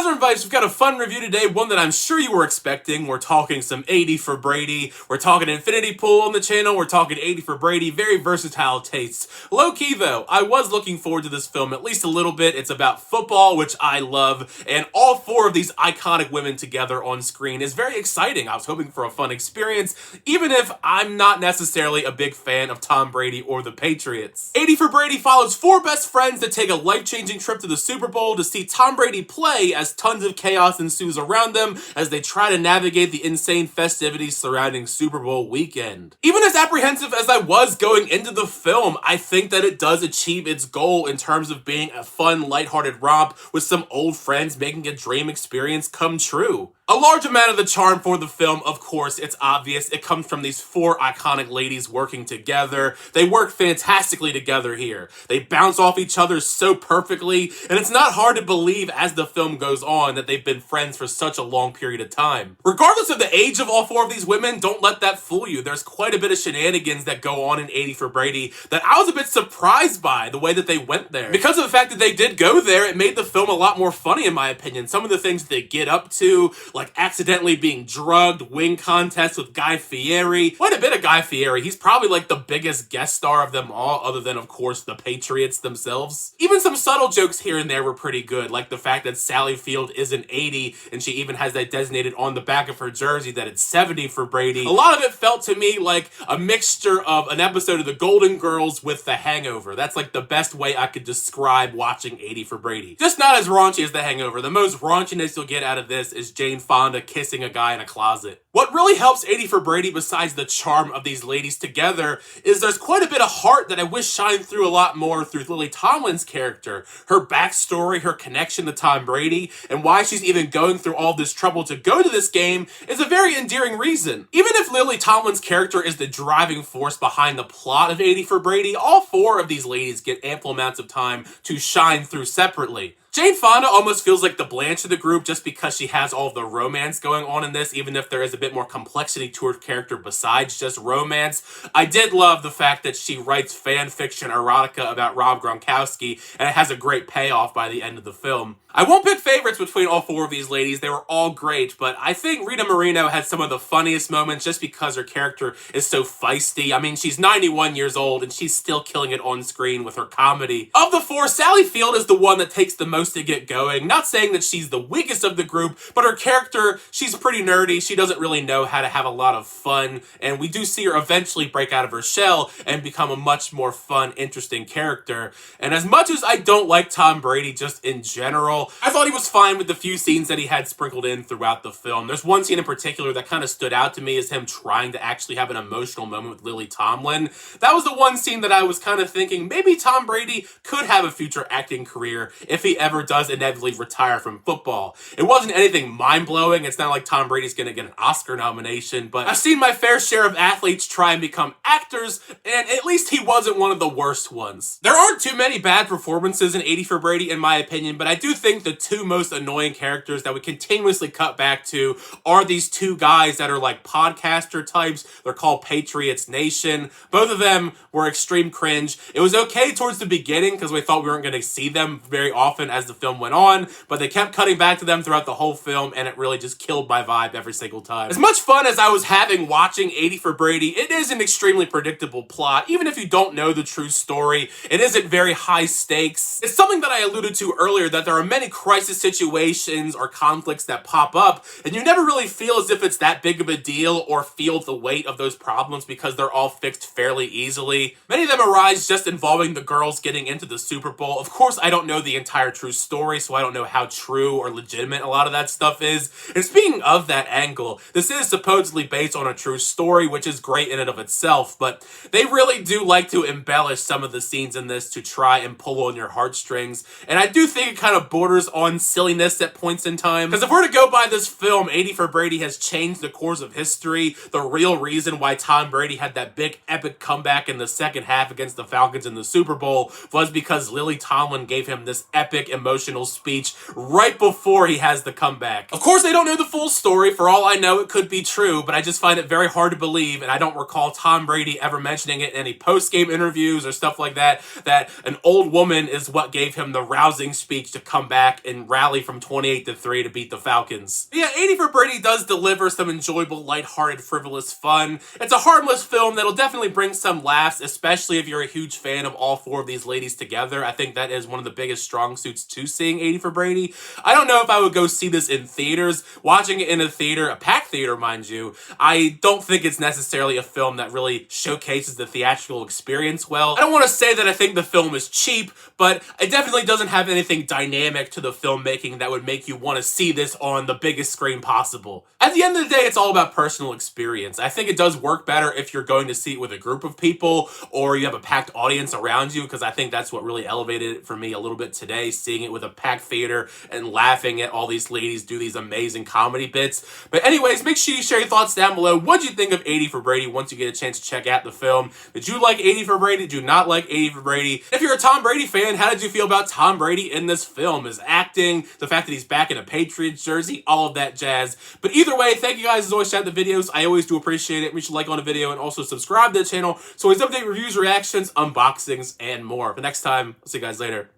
Hazard Vibes, we've got a fun review today, one that I'm sure you were expecting. We're talking some 80 for Brady. We're talking Infinity Pool on the channel. We're talking 80 for Brady. Very versatile tastes. Low-key, though, I was looking forward to this film at least a little bit. It's about football, which I love, and all four of these iconic women together on screen is very exciting. I was hoping for a fun experience, even if I'm not necessarily a big fan of Tom Brady or the Patriots. 80 for Brady follows four best friends that take a life-changing trip to the Super Bowl to see Tom Brady play as tons of chaos ensues around them as they try to navigate the insane festivities surrounding Super Bowl weekend. Even as apprehensive as I was going into the film, I think that it does achieve its goal in terms of being a fun, lighthearted romp with some old friends making a dream experience come true. A large amount of the charm for the film, of course, it's obvious. It comes from these four iconic ladies working together. They work fantastically together here. They bounce off each other so perfectly, and it's not hard to believe as the film goes on that they've been friends for such a long period of time. Regardless of the age of all four of these women, don't let that fool you. There's quite a bit of shenanigans that go on in 80 for Brady that I was a bit surprised by the way that they went there. Because of the fact that they did go there, it made the film a lot more funny in my opinion. Some of the things they get up to, like accidentally being drugged, wing contests with Guy Fieri. Quite a bit of Guy Fieri. He's probably like the biggest guest star of them all, other than, of course, the Patriots themselves. Even some subtle jokes here and there were pretty good, like the fact that Sally Field isn't 80, and she even has that designated on the back of her jersey that it's 70 for Brady. A lot of it felt to me like a mixture of an episode of The Golden Girls with The Hangover. That's like the best way I could describe watching 80 for Brady. Just not as raunchy as The Hangover. The most raunchiness you'll get out of this is Jane Fonda kissing a guy in a closet. What really helps 80 for Brady, besides the charm of these ladies together, is there's quite a bit of heart that I wish shined through a lot more through Lily Tomlin's character. Her backstory, her connection to Tom Brady, and why she's even going through all this trouble to go to this game is a very endearing reason. Even if Lily Tomlin's character is the driving force behind the plot of 80 for Brady, all four of these ladies get ample amounts of time to shine through separately. Jane Fonda almost feels like the Blanche of the group just because she has all of the romance going on in this, even if there is a bit more complexity to her character besides just romance. I did love the fact that she writes fan fiction erotica about Rob Gronkowski, and it has a great payoff by the end of the film. I won't pick favorites between all four of these ladies. They were all great, but I think Rita Moreno had some of the funniest moments just because her character is so feisty. I mean, she's 91 years old and she's still killing it on screen with her comedy. Of the four, Sally Field is the one that takes the most to get going. Not saying that she's the weakest of the group, but her character, she's pretty nerdy. She doesn't really know how to have a lot of fun, and we do see her eventually break out of her shell and become a much more fun, interesting character. And as much as I don't like Tom Brady just in general, I thought he was fine with the few scenes that he had sprinkled in throughout the film. There's one scene in particular that kind of stood out to me as him trying to actually have an emotional moment with Lily Tomlin. That was the one scene that I was kind of thinking maybe Tom Brady could have a future acting career if he ever does inevitably retire from football. It wasn't anything mind-blowing. It's not like Tom Brady's going to get an Oscar nomination, but I've seen my fair share of athletes try and become actors, and at least he wasn't one of the worst ones. There aren't too many bad performances in 80 for Brady in my opinion, but I do think the two most annoying characters that we continuously cut back to are these two guys that are like podcaster types. They're called Patriots Nation. Both of them were extreme cringe. It was okay towards the beginning because we thought we weren't going to see them very often as the film went on, but they kept cutting back to them throughout the whole film, and it really just killed my vibe every single time. As much fun as I was having watching 80 for Brady, it is an extremely predictable plot. Even if you don't know the true story, it isn't very high stakes. It's something that I alluded to earlier, that there are many crisis situations or conflicts that pop up, and you never really feel as if it's that big of a deal or feel the weight of those problems because they're all fixed fairly easily. Many of them arise just involving the girls getting into the Super Bowl. Of course, I don't know the entire true story, so I don't know how true or legitimate a lot of that stuff is. And speaking of that angle, this is supposedly based on a true story, which is great in and of itself, but they really do like to embellish some of the scenes in this to try and pull on your heartstrings, and I do think it kind of borders on silliness at points in time. Because if we're to go by this film, 80 for Brady has changed the course of history. The real reason why Tom Brady had that big epic comeback in the second half against the Falcons in the Super Bowl was because Lily Tomlin gave him this epic emotional speech right before he has the comeback. Of course, they don't know the full story. For all I know, it could be true, but I just find it very hard to believe, and I don't recall Tom Brady ever mentioning it in any post-game interviews or stuff like that, that an old woman is what gave him the rousing speech to come back and rally from 28-3 to beat the Falcons. But yeah, 80 for Brady does deliver some enjoyable, lighthearted, frivolous fun. It's a harmless film that'll definitely bring some laughs, especially if you're a huge fan of all four of these ladies together. I think that is one of the biggest strong suits to seeing 80 for Brady. I don't know if I would go see this in theaters. Watching it in a theater, a packed theater, mind you, I don't think it's necessarily a film that really showcases the theatrical experience well. I don't want to say that I think the film is cheap, but it definitely doesn't have anything dynamic to the filmmaking that would make you want to see this on the biggest screen possible. At the end of the day, it's all about personal experience. I think it does work better if you're going to see it with a group of people or you have a packed audience around you, because I think that's what really elevated it for me a little bit today, seeing it with a packed theater and laughing at all these ladies do these amazing comedy bits. But anyways, make sure you share your thoughts down below. What did you think of 80 for Brady once you get a chance to check out the film? Did you like 80 for Brady? Did you not like 80 for Brady? If you're a Tom Brady fan, how did you feel about Tom Brady in this film? His acting, the fact that he's back in a Patriots jersey, all of that jazz. But either way, thank you guys as always for the videos. I always do appreciate it. Make sure you like on the video and also subscribe to the channel so I always update reviews, reactions, unboxings, and more. But next time, I'll see you guys later.